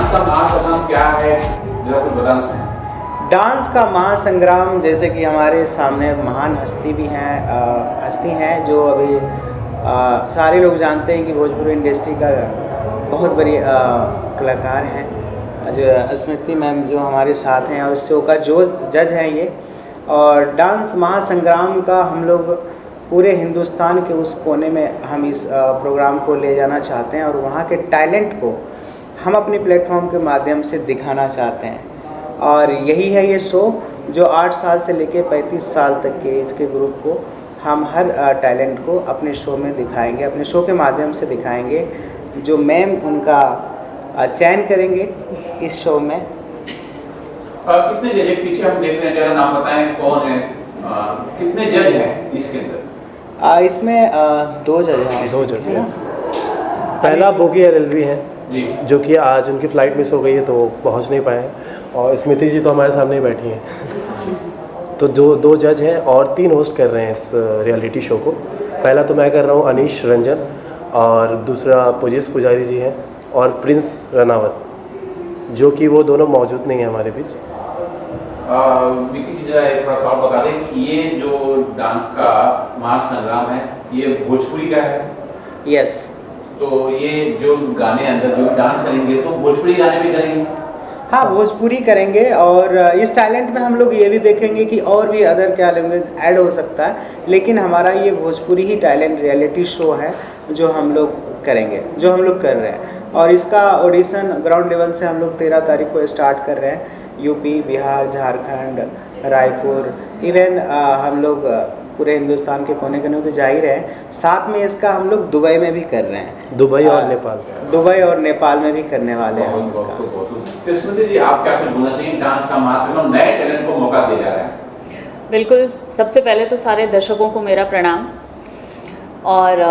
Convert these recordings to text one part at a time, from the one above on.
Dance का महासंग्राम क्या है, जरा कुछ बताना चाहें? डांस का महासंग्राम, जैसे कि हमारे सामने महान हस्ती भी हैं, हस्ती हैं जो अभी सारे लोग जानते हैं कि भोजपुरी इंडस्ट्री का बहुत बड़ी कलाकार हैं, जो स्मृति मैम जो हमारे साथ हैं और इस शो का जो जज हैं ये। और डांस महासंग्राम का हम लोग पूरे हिंदुस्तान के उस कोने में हम इस प्रोग्राम को ले जाना चाहते हैं और वहाँ के टैलेंट को हम अपने प्लेटफॉर्म के माध्यम से दिखाना चाहते हैं। और यही है ये शो जो 8 साल से लेकर 35 साल तक के एज के ग्रुप को हम हर टैलेंट को अपने शो में दिखाएंगे, अपने शो के माध्यम से दिखाएंगे, जो मैम उनका चयन करेंगे इस शो में। कितने जज हैं पीछे हम देख रहे हैं, जरा नाम बताएं कौन है, कितने जज हैं इसके अंदर? इसमें 2 जज हैं। 2 जज हैं। पहला बोगी LLV है जी, जो कि आज उनकी फ़्लाइट मिस हो गई है तो पहुंच नहीं पाए हैं, और स्मृति जी तो हमारे सामने ही बैठी हैं। तो जो 2 जज हैं और 3 होस्ट कर रहे हैं इस रियलिटी शो को। पहला तो मैं कर रहा हूँ अनीश रंजन, और दूसरा पुजेश पुजारी जी हैं, और प्रिंस रनावत, जो कि वो दोनों मौजूद नहीं हैं हमारे बीच। विकी जी जरा थोड़ा सा और बता दें कि ये जो डांस का महासंग्राम है ये भोजपुरी का है? यस। तो ये जो गाने अंदर जो डांस करेंगे तो भोजपुरी गाने भी करेंगे? हाँ, भोजपुरी करेंगे, और इस टैलेंट में हम लोग ये भी देखेंगे कि और भी अदर क्या लैंग्वेज ऐड हो सकता है, लेकिन हमारा ये भोजपुरी ही टैलेंट रियलिटी शो है जो हम लोग करेंगे, जो हम लोग कर रहे हैं। और इसका ऑडिशन ग्राउंड लेवल से हम लोग 13 तारीख को स्टार्ट कर रहे हैं। यूपी, बिहार, झारखंड, रायपुर, इवन हम लोग पूरे हिंदुस्तान के कोने कोने तो जा ही रहे हैं। साथ में इसका हम लोग दुबई में भी कर रहे हैं, दुबई और नेपाल। दुबई और नेपाल में भी करने वाले हैं हम इसका। तो स्मृति जी आप क्या कुछ बोलना चाहिए? डांस का महासंग्राम नए टैलेंट को मौका दिया जा रहा है। बिल्कुल, सबसे पहले तो सारे दर्शकों को मेरा प्रणाम। और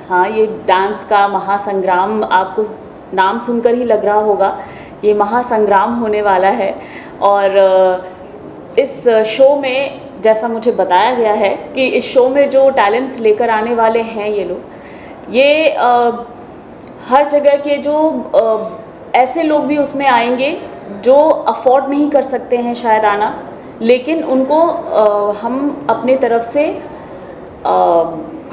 हाँ, ये डांस का महासंग्राम आपको नाम सुनकर ही लग रहा होगा ये महासंग्राम होने वाला है। और इस शो में जैसा मुझे बताया गया है कि इस शो में जो टैलेंट्स लेकर आने वाले हैं ये लोग, ये हर जगह के जो ऐसे लोग भी उसमें आएंगे जो अफोर्ड नहीं कर सकते हैं शायद आना, लेकिन उनको हम अपने तरफ से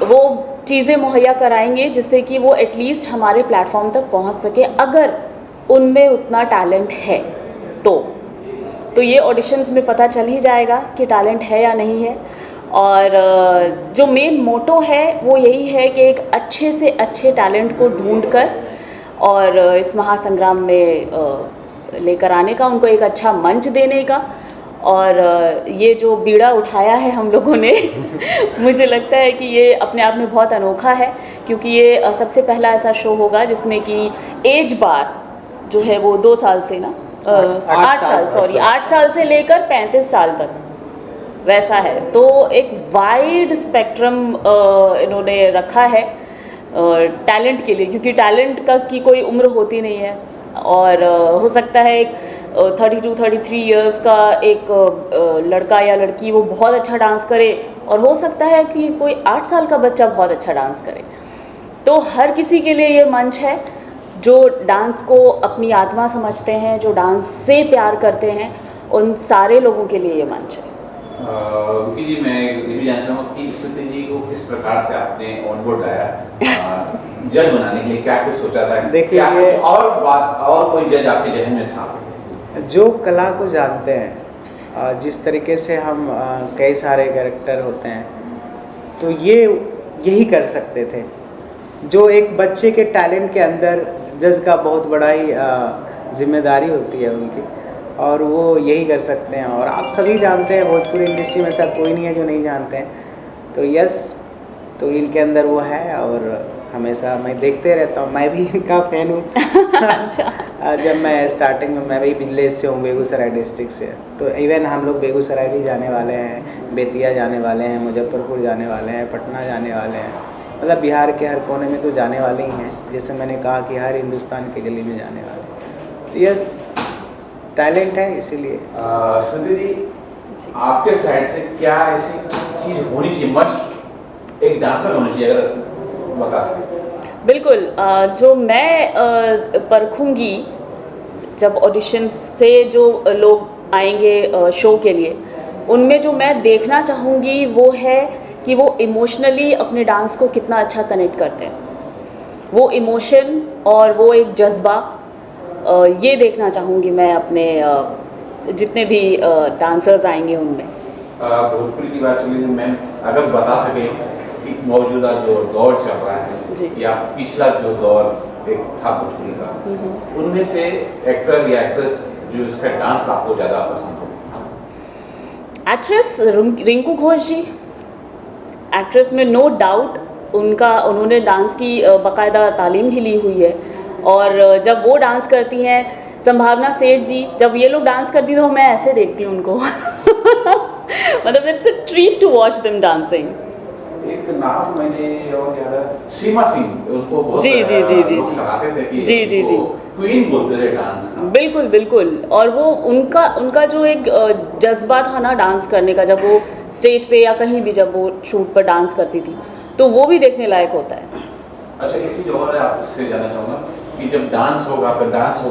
वो चीज़ें मुहैया कराएंगे जिससे कि वो एटलीस्ट हमारे प्लेटफॉर्म तक पहुंच सके, अगर उनमें उतना टैलेंट है तो ये ऑडिशंस में पता चल ही जाएगा कि टैलेंट है या नहीं है। और जो मेन मोटो है वो यही है कि एक अच्छे से अच्छे टैलेंट को ढूंढकर और इस महासंग्राम में लेकर आने का, उनको एक अच्छा मंच देने का। और ये जो बीड़ा उठाया है हम लोगों ने मुझे लगता है कि ये अपने आप में बहुत अनोखा है, क्योंकि ये सबसे पहला ऐसा शो होगा जिसमें कि एज बार जो है वो 2 साल से ना 8 साल से लेकर 35 साल तक वैसा है। तो एक वाइड स्पेक्ट्रम इन्होंने रखा है टैलेंट के लिए, क्योंकि टैलेंट का की कोई उम्र होती नहीं है। और हो सकता है एक 32-33 इयर्स का एक लड़का या लड़की वो बहुत अच्छा डांस करे, और हो सकता है कि कोई 8 साल का बच्चा बहुत अच्छा डांस करे। तो हर किसी के लिए ये मंच है जो डांस को अपनी आत्मा समझते हैं, जो डांस से प्यार करते हैं, उन सारे लोगों के लिए ये मंच है। विकी जी, मैं ये भी जानना चाहूँगा कि स्मृति जी को किस प्रकार से आपने ऑन बोर्ड लाया जज बनाने के लिए, क्या कुछ सोचा था? देखिए, क्या कुछ और बात और कोई जज आपके जहन में था? जो कला को जानते हैं, जिस तरीके से हम कई सारे कैरेक्टर होते हैं, तो ये यही कर सकते थे। जो एक बच्चे के टैलेंट के अंदर जज का बहुत बड़ा ही जिम्मेदारी होती है उनकी, और वो यही कर सकते हैं। और आप सभी जानते हैं भोजपुरी इंडस्ट्री में ऐसा कोई नहीं है जो नहीं जानते हैं। तो यस, तो इनके अंदर वो है, और हमेशा मैं देखते रहता हूँ, मैं भी इनका फ़ैन हूँ। जब मैं स्टार्टिंग में, मैं भी विलेज से हूँ, बेगूसराय डिस्ट्रिक्ट से, तो इवन हम लोग बेगूसराय भी जाने वाले हैं, बेतिया जाने वाले हैं, मुजफ्फरपुर जाने वाले हैं, पटना जाने वाले हैं, मतलब बिहार के हर कोने में तो जाने वाले ही हैं। जैसे मैंने कहा कि हर हिंदुस्तान के गली में जाने वाले हैं। तो यस, टैलेंट है इसीलिए। स्मृति जी, आपके साइड से क्या ऐसी चीज़ होनी चाहिए, मस्ट एक डांसर होनी चाहिए, अगर बता सकें? बिल्कुल, जो मैं परखूंगी जब ऑडिशन से जो लोग आएंगे शो के लिए, उनमें जो मैं देखना चाहूँगी वो है कि वो इमोशनली अपने डांस को कितना अच्छा कनेक्ट करते हैं। वो इमोशन और वो एक जज्बा, ये देखना चाहूँगी मैं अपने जितने भी डांसर्स आएंगे उनमें। भोजपुरी की बात चली, मैम अगर बता सके कि मौजूदा जो दौर चल रहा जी। है या पिछला जो दौर एक था भोजपुरी का, उनमें से एक्टर या एक्ट्रेस जो इसका डांस आपको ज़्यादा पसंद हो? एक्ट्रेस रिंकू घोष जी, एक्ट्रेस में नो डाउट उन्होंने डांस की बाकायदा तालीम भी ली हुई है, और जब वो डांस करती हैं, संभावना सेठ जी, जब ये लोग डांस करती हैं तो मैं ऐसे देखती हूँ उनको मतलब it's a treat to watch them dancing. एक नाम मैंने और याद है, सीमा सिंह, उसको बहुत जी जी जी जी लोग सराहते थे कि जी जी जी क्वीन बोलते थे डांस का। बिल्कुल बिल्कुल। और वो उनका जो एक जज्बा था ना डांस करने का, जब वो स्टेज पे या कहीं भी जब वो शूट पर डांस करती थी, तो वो भी देखने लायक होता है। अच्छा, एक चीज और है आपसे जानना चाहूँगा कि जब डांस होगा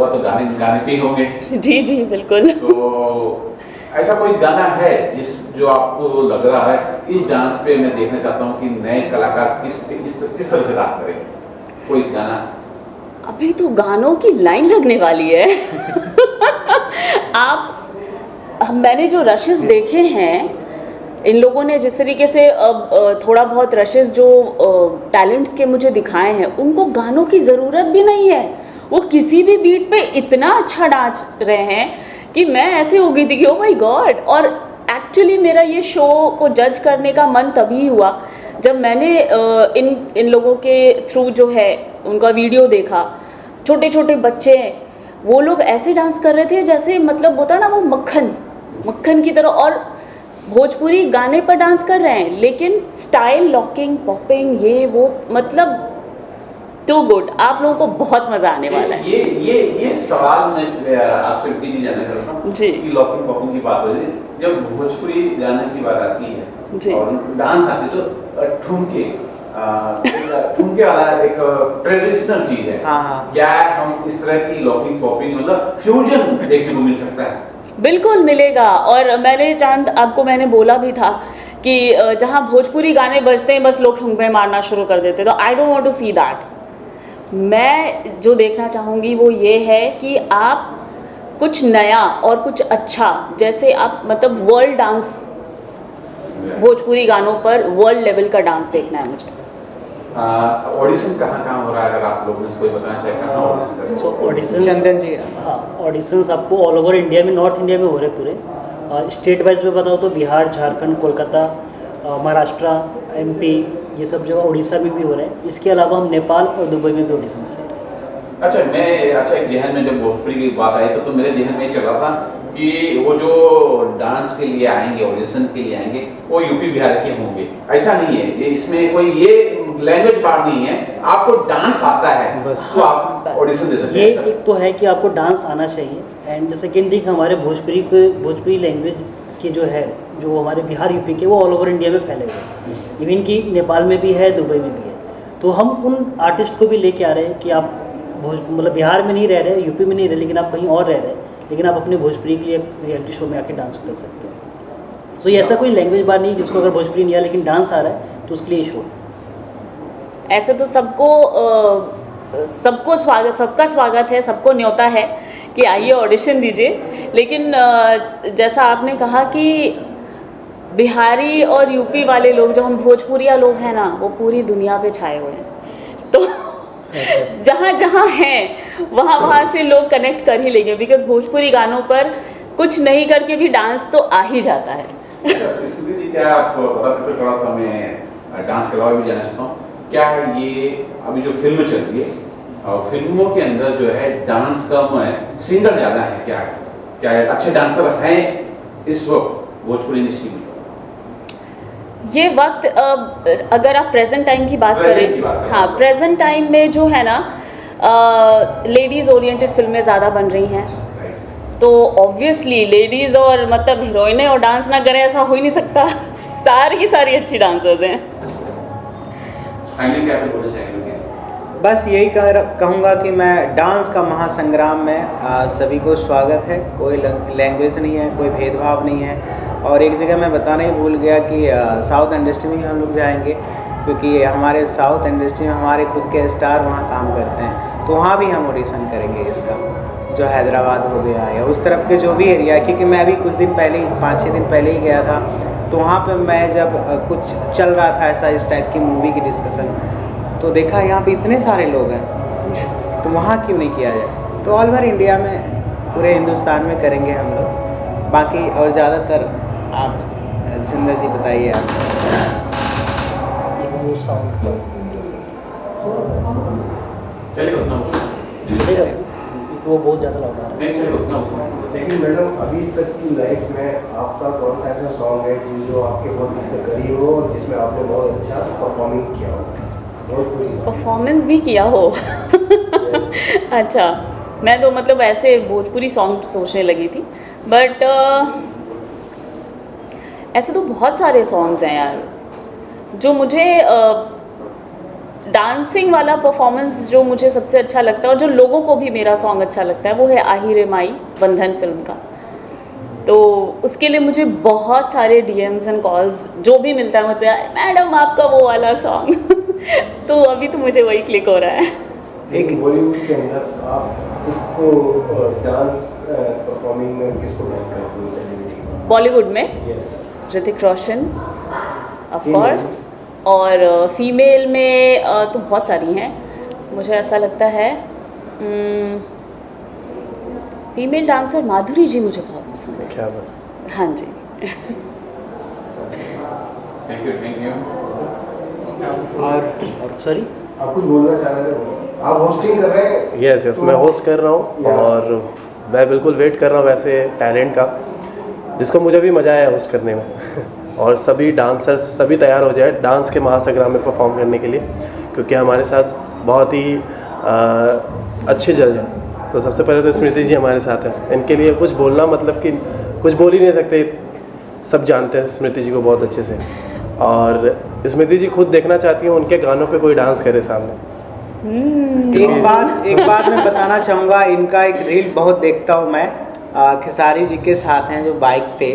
तो गाने भी होंगे। जी जी बिल्कुल। तो ऐसा कोई गाना है जो आपको लग रहा है इस डांस पे मैं देखना चाहता हूँ कि नए कलाकार किस तरह से डांस करें, कोई गाना? अभी तो गानों की लाइन लगने वाली है मैंने जो रशेस देखे हैं, इन लोगों ने जिस तरीके से अब थोड़ा बहुत रशेस जो टैलेंट्स के मुझे दिखाए हैं, उनको गानों की ज़रूरत भी नहीं है। वो किसी भी बीट पे इतना अच्छा डांस रहे हैं कि मैं ऐसे हो गई थी कि ओ माय गॉड। और एक्चुअली मेरा ये शो को जज करने का मन तभी हुआ जब मैंने इन लोगों के थ्रू जो है उनका वीडियो देखा। छोटे छोटे बच्चे हैं, वो लोग ऐसे डांस कर रहे थे जैसे मतलब होता ना वो मक्खन की तरह, और भोजपुरी गाने पर डांस कर रहे हैं, लेकिन स्टाइल, लॉकिंग, पॉपिंग, ये वो, मतलब टू गुड। आप लोगों को बहुत मज़ा आने वाला है। ये सवाल मैं आपसे रिपीट जानना चाहता हूँ जी। कि लॉकिंग पॉपिंग की बात हो रही है, जब भोजपुरी गाने की बात आती है जी। और डांस आती है तो ठुमके वाला एक ट्रेडिशनल चीज है। हाँ। क्या हम इस तरह की लॉकिंग पॉपिंग मतलब फ्यूजन देखने को मिल सकता है? बिल्कुल मिलेगा। और मैंने बोला भी था कि जहाँ भोजपुरी गाने बजते हैं बस लोग ठुमके मारना शुरू कर देते, तो I don't want to see that. मैं जो देखना चाहूँगी वो ये है कि आप कुछ नया और कुछ अच्छा, जैसे आप मतलब वर्ल्ड डांस, भोजपुरी गानों पर वर्ल्ड लेवल का डांस देखना है मुझे। ऑडिशन कहाँ हो रहा है, अगर आप लोगों ने कोई बताना चाहे कहाँ ऑडिशन करें? सो ऑडिशन, चंदन जी। हाँ, ऑडिशंस आपको ऑल ओवर इंडिया में, नॉर्थ इंडिया में हो रहे पूरे। स्टेट वाइज में बताओ तो बिहार, झारखंड, कोलकाता, महाराष्ट्र, MP, ये सब जगह, उड़ीसा में भी हो रहे हैं। इसके अलावा हम नेपाल और दुबई में भी ऑडिशंस ले रहे हैं। अच्छा, एक जहन में जब भोजपुरी की बात आई तो मेरे जहन में चल रहा था कि वो जो डांस के लिए आएंगे, ऑडिशन के लिए आएंगे, वो यूपी बिहार के होंगे। ऐसा नहीं है, ये इसमें कोई ये लैंग्वेज बात नहीं है, आपको डांस आता है बस। तो आप ऑडिशन दे सकते ये हैं। एक तो है कि आपको डांस आना चाहिए, एंड सेकेंड थिंग हमारे भोजपुरी लैंग्वेज की जो हमारे बिहार यूपी के, वो ऑल ओवर इंडिया में फैले हुए हैं। इवन कि नेपाल में भी है, दुबई में भी है। तो हम उन आर्टिस्ट को भी लेके आ रहे हैं कि आप मतलब बिहार में नहीं रह रहे, यूपी में नहीं रहे, लेकिन आप कहीं और रह रहे हैं, लेकिन आप अपने भोजपुरी के लिए रियलिटी शो में आके डांस कर सकते हैं। सो ये ऐसा कोई लैंग्वेज बार नहीं जिसको अगर भोजपुरी नहीं आया लेकिन डांस आ रहा है तो उसके लिए शो। ऐसे तो सबका स्वागत है, सबको न्योता है कि आइए ऑडिशन दीजिए। लेकिन जैसा आपने कहा कि बिहारी और यूपी वाले लोग, जो हम भोजपुरिया लोग हैं ना, वो पूरी दुनिया पे छाए हुए हैं। तो जहाँ जहाँ हैं वहाँ से लोग कनेक्ट कर ही लेंगे, बिकॉज भोजपुरी गानों पर कुछ नहीं करके भी डांस तो आ ही जाता है। स्मृति जी, क्या आप बता सकते, थोड़ा सा मैं डांस के अलावा भी जानना चाहता हूँ, क्या है ये अभी जो फिल्म चल रही है और फिल्मों के अंदर जो है डांस कम है, सिंगर ज़्यादा है, क्या अच्छे डांसर हैं इस वक्त भोजपुरी इंडस्ट्री में? ये वक्त अगर आप प्रेजेंट टाइम की बात करें, हाँ, प्रेजेंट टाइम में जो है ना, लेडीज़ ओरिएंटेड फिल्में ज़्यादा बन रही हैं, तो ऑब्वियसली लेडीज़ और मतलब हीरोइनें और डांस ना करें ऐसा हो ही नहीं सकता। सारी की सारी अच्छी डांसर्स हैं। फाइनली क्या बोलना चाहेंगे? बस यही कहूँगा कि मैं डांस का महासंग्राम में सभी को स्वागत है। कोई लैंग्वेज नहीं है, कोई भेदभाव नहीं है। और एक जगह मैं बताना ही भूल गया कि साउथ इंडस्ट्री में भी हम लोग जाएंगे, क्योंकि हमारे साउथ इंडस्ट्री में हमारे खुद के स्टार वहाँ काम करते हैं, तो वहाँ भी हम ऑडिशन करेंगे इसका, जो हैदराबाद हो गया या उस तरफ के जो भी एरिया। क्योंकि मैं अभी कुछ दिन पहले ही 5-6 दिन पहले ही गया था, तो वहाँ पे मैं जब कुछ चल रहा था ऐसा इस टाइप की मूवी की डिस्कशन, तो देखा यहाँ पे इतने सारे लोग हैं, तो वहाँ क्यों नहीं किया जाए। तो ऑल ओवर इंडिया में, पूरे हिंदुस्तान में करेंगे हम लोग। बाकी और ज़्यादातर आप जिंदा जी बताइए आप। वो साउंड चलिए उतना वो बहुत ज़्यादा लाउड आ रहा है। नहीं, चलिए उतना। लेकिन मैडम अभी तक की लाइफ में आपका कौन सा ऐसा सॉन्ग है जो आपके बहुत दिल से करीब हो और जिसमें आपने बहुत अच्छा परफॉर्मिंग किया हो, परफॉर्मेंस भी किया हो? अच्छा, मैं तो मतलब ऐसे भोजपुरी सॉन्ग सोचने लगी थी, बट ऐसे तो बहुत सारे सॉन्ग्स हैं यार जो मुझे डांसिंग वाला परफॉर्मेंस जो मुझे सबसे अच्छा लगता है और जो लोगों को भी मेरा सॉन्ग अच्छा लगता है वो है आही रे माई, बंधन फिल्म का। तो उसके लिए मुझे बहुत सारे डीएम्स एंड कॉल्स जो भी मिलता है मुझसे, मैडम आपका वो वाला सॉन्ग तो अभी तो मुझे वही क्लिक हो रहा है। एक बॉलीवुड के अंदर आप किसको डांस परफॉर्मिंग में किसको डांस करते हैं? बॉलीवुड में yes, Hrithik Roshan of course, और फीमेल में तो बहुत सारी हैं। मुझे ऐसा लगता है फीमेल डांसर माधुरी जी मुझे बहुत पसंद है। क्या बात। हाँ जी। Thank you. और सॉरी, आप कुछ बोलना चाह रहे थे? आप होस्टिंग कर रहे हैं? यस, मैं होस्ट कर रहा हूँ और मैं बिल्कुल वेट कर रहा हूँ वैसे टैलेंट का, जिसको मुझे भी मज़ा आया होस्ट करने में और सभी डांसर्स सभी तैयार हो जाए डांस के महासंग्राम में परफॉर्म करने के लिए, क्योंकि हमारे साथ बहुत ही अच्छे जज हैं। तो सबसे पहले तो स्मृति जी हमारे साथ हैं, इनके लिए कुछ बोलना मतलब कि कुछ बोल ही नहीं सकते, सब जानते हैं स्मृति जी को बहुत अच्छे से। और स्मृति जी खुद देखना चाहती हैं उनके गानों पे कोई डांस करे सामने। एक बात मैं बताना चाहूँगा, इनका एक रील बहुत देखता हूँ मैं, खेसारी जी के साथ हैं जो बाइक पे,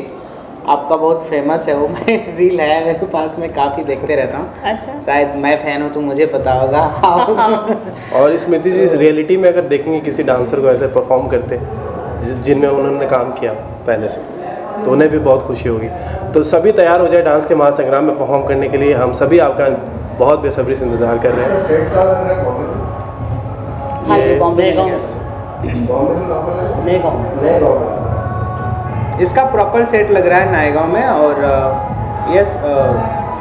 आपका बहुत फेमस है वो, मैं रील है मेरे पास में, काफ़ी देखते रहता हूँ। अच्छा, शायद मैं फ़ैन हूँ तो मुझे पता होगा। और स्मृति जी इस रियलिटी में अगर देखेंगे किसी डांसर को ऐसे परफॉर्म करते जिनमें उन्होंने काम किया पहले से, तो उन्हें भी बहुत खुशी होगी। तो सभी तैयार हो जाए डांस के महासंग्राम में परफॉर्म करने के लिए। हम सभी आपका बहुत बेसब्री से इंतज़ार कर रहे हैं। सेट का लग रहा है बॉम्बे? हाँ जी, ये- बॉम्बे गाँव Yes. बॉम्बे में कहाँ पर है? नए गाँव नए गाँव में। इसका प्रॉपर सेट लग रहा है नायगांव में। और यस,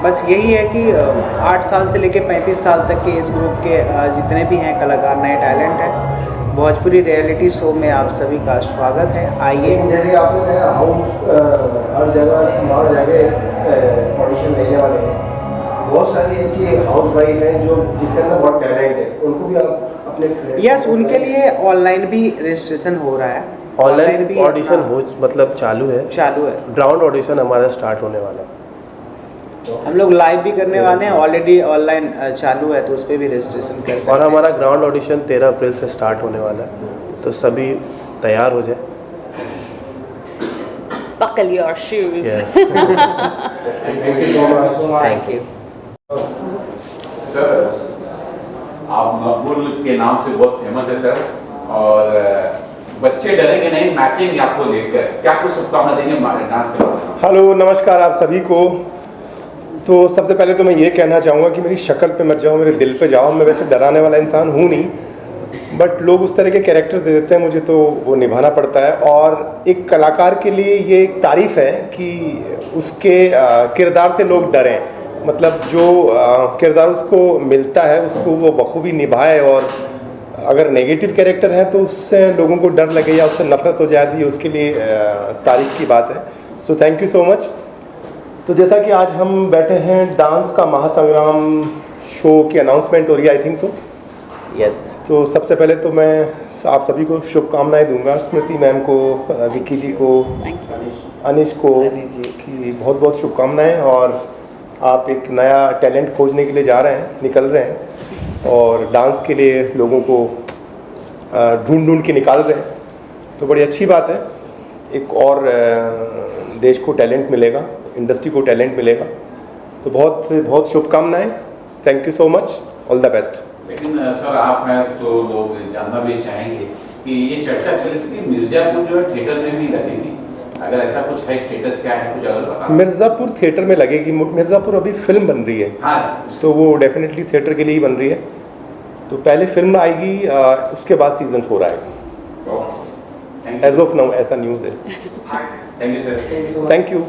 बस यही है कि 8 साल से लेके 35 साल तक के एज ग्रुप के जितने भी हैं कलाकार, नए टैलेंट हैं, भोजपुरी रियलिटी शो में आप सभी का स्वागत है। आइए। लेकिन जैसे कि आपने कहा हर जगह ऑडिशन लेने वाले हैं, बहुत सारी ऐसी हाउस वाइफ हैं जो जिसके अंदर बहुत टैलेंट है, उनको भी आप अपने यस, उनके लिए ऑनलाइन भी रजिस्ट्रेशन हो रहा है। ऑनलाइन भी ऑडिशन हो मतलब चालू है, चालू है। ग्राउंड ऑडिशन हमारा स्टार्ट होने वाला है। हम लोग लाइव भी करने वाले हैं, ऑलरेडी ऑनलाइन चालू है, तो उस पर भी रजिस्ट्रेशन कर सकते और हैं। हमारा ग्राउंड ऑडिशन 13 अप्रैल से स्टार्ट होने वाला है, तो सभी तैयार हो जाए। buckle your shoes। Yes, thank you so much. Thank you. Sir, आप मकबूल के नाम से बहुत फेमस है सर, और बच्चे डरेंगे नहीं मैचिंग आपको देखकर, क्या कुछ शुभकामना देंगे डांस के बारे में? हेलो, नमस्कार आप सभी को। तो सबसे पहले तो मैं ये कहना चाहूँगा कि मेरी शक्ल पे मत जाओ, मेरे दिल पे जाओ। मैं वैसे डराने वाला इंसान हूँ नहीं, बट लोग उस तरह के कैरेक्टर दे देते हैं मुझे, तो वो निभाना पड़ता है। और एक कलाकार के लिए ये एक तारीफ़ है कि उसके किरदार से लोग डरें, मतलब जो किरदार उसको मिलता है उसको वो बखूबी निभाए। और अगर नेगेटिव कैरेक्टर है तो उससे लोगों को डर लगे या उससे नफरत हो जाती है, उसके लिए तारीफ़ की बात है। So thank you so much. तो जैसा कि आज हम बैठे हैं, डांस का महासंग्राम शो की अनाउंसमेंट हो रही है, आई थिंक सो। यस। तो सबसे पहले तो मैं आप सभी को शुभकामनाएं दूंगा, स्मृति मैम को, विक्की जी को, थैंक यू। अनिश को अनिश जी की बहुत बहुत शुभकामनाएं। और आप एक नया टैलेंट खोजने के लिए जा रहे हैं, निकल रहे हैं, और डांस के लिए लोगों को ढूंढ ढूंढ के निकाल रहे हैं, तो बड़ी अच्छी बात है। एक और देश को टैलेंट मिलेगा, इंडस्ट्री को टैलेंट मिलेगा, तो बहुत बहुत शुभकामनाएं। Thank you so much, all the best. लेकिन सर आप हैं तो लोग जानना भी चाहेंगे कि ये चर्चा चली थी कि मिर्जापुर जो है थिएटर में भी लगेगी, अगर ऐसा कुछ है, स्टेटस क्या है, कुछ अगर बता। मिर्ज़ापुर थिएटर में लगेगी। मिर्ज़ापुर अभी फिल्म बन रही है, हाँ, तो वो डेफिनेटली थिएटर के लिए ही बन रही है। तो पहले फिल्म आएगी, उसके बाद सीज़न 4 आएगा। थैंक एज ऑफ नाउ ऐसा न्यूज़ है। You sir. Thank you.